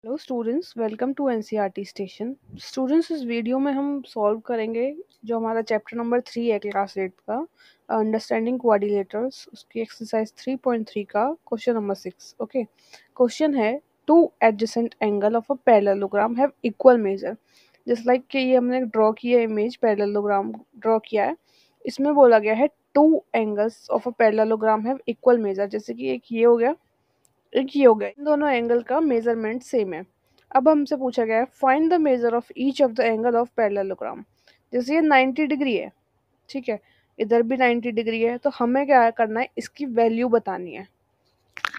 Hello students, welcome to NCERT station. Students, इस video में हम सॉल्व करेंगे जो हमारा चैप्टर नंबर 3 है क्लास 8 का, अंडरस्टैंडिंग कोऑर्डिनेटर्स, उसकी एक्सरसाइज 3.3 का क्वेश्चन नंबर 6। ओके, क्वेश्चन है two adjacent angle of a parallelogram have equal major. Just like कि ये हमने ड्रॉ किया इमेज, पैरेललोग्राम ड्रॉ किया है। इसमें बोला गया है two angles of a parallelogram have equal major. जैसे कि एक ये हो गया, एक ये हो गया, इन दोनों एंगल का मेजरमेंट सेम है। अब हमसे पूछा गया है find the measure of each of the angle of parallelogram. जैसे ये 90 डिग्री है, ठीक है, इधर भी 90 डिग्री है, तो हमें क्या करना है, इसकी वैल्यू बतानी है।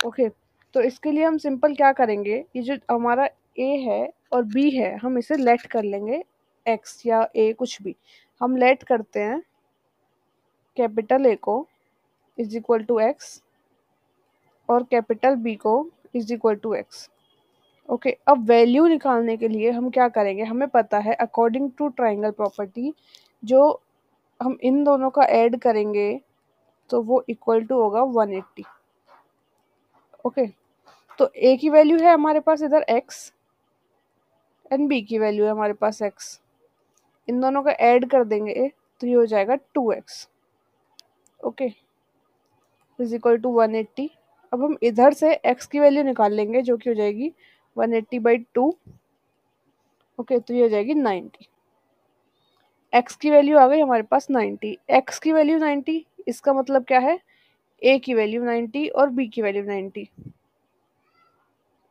ओके, तो इसके लिए हम सिंपल क्या करेंगे, ये जो हमारा ए है और बी है, हम इसे लेट कर लेंगे, एक्स या ए कुछ भी हम लेट करते हैं। कैपिटल ए को इज इक्वल टू एक्स और कैपिटल बी को is equal to X. Okay, अब वैल्यू निकालने के लिए हम क्या करेंगे, हमें पता है अकॉर्डिंग टू ट्राइंगल प्रॉपर्टी, जो हम इन दोनों का ऐड करेंगे तो वो इक्वल टू होगा 180। ओके, तो ए की वैल्यू है हमारे पास इधर x एंड बी की वैल्यू है हमारे पास x। इन दोनों का ऐड कर देंगे तो ये हो जाएगा 2x। Okay, is equal to 180। अब हम इधर से x की वैल्यू निकाल लेंगे जो कि हो जाएगी 180/2। ओके, तो ये हो जाएगी 90। x की वैल्यू आ गई हमारे पास 90, x की वैल्यू 90, इसका मतलब क्या है, a की वैल्यू 90 और b की वैल्यू 90।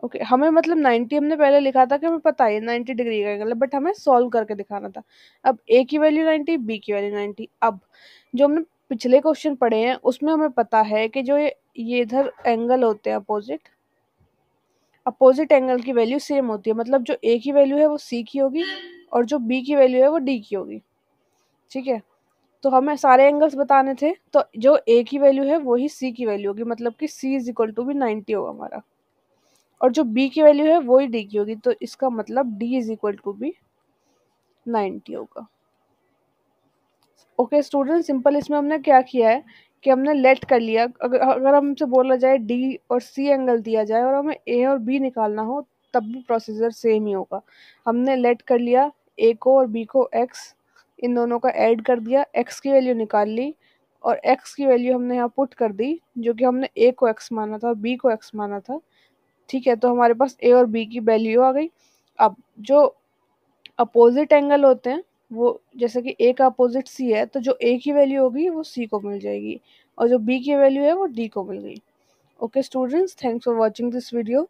ओके, हमें मतलब 90 हमने पहले लिखा था कि हमें पता है 90 डिग्री का एंगल है, बट हमें सॉल्व करके दिखाना था। अब a की वैल्यू 90, b की वैल्यू 90। अब जो हमने पिछले क्वेश्चन पढ़े हैं उसमें हमें पता है कि जो ये इधर एंगल होते हैं अपोजिट, अपोजिट एंगल की वैल्यू सेम होती है। मतलब जो a की वैल्यू है वो c की होगी और जो b की वैल्यू है वो d की होगी। ठीक है, तो हमें सारे एंगल्स बताने थे, तो जो ए की वैल्यू है वही सी की वैल्यू होगी, मतलब कि सी इज इक्वल टू भी 90 होगा हमारा, और जो बी की वैल्यू है वही डी की होगी, तो इसका मतलब डी इज इक्वल टू भी 90 होगा। ओके स्टूडेंट, सिंपल इसमें हमने क्या किया है कि हमने लेट कर लिया। अगर हमसे बोला जाए डी और सी एंगल दिया जाए और हमें ए और बी निकालना हो, तब भी प्रोसीजर सेम ही होगा। हमने लेट कर लिया ए को और बी को एक्स, इन दोनों का ऐड कर दिया, एक्स की वैल्यू निकाल ली और एक्स की वैल्यू हमने यहाँ पुट कर दी, जो कि हमने ए को एक्स माना था और बी को एक्स माना था। ठीक है, तो हमारे पास ए और बी की वैल्यू आ गई। अब जो अपोजिट एंगल होते हैं, वो जैसे कि ए का अपोजिट सी है, तो जो ए की वैल्यू होगी वो सी को मिल जाएगी और जो बी की वैल्यू है वो डी को मिल गई। Okay students, thanks for watching this video.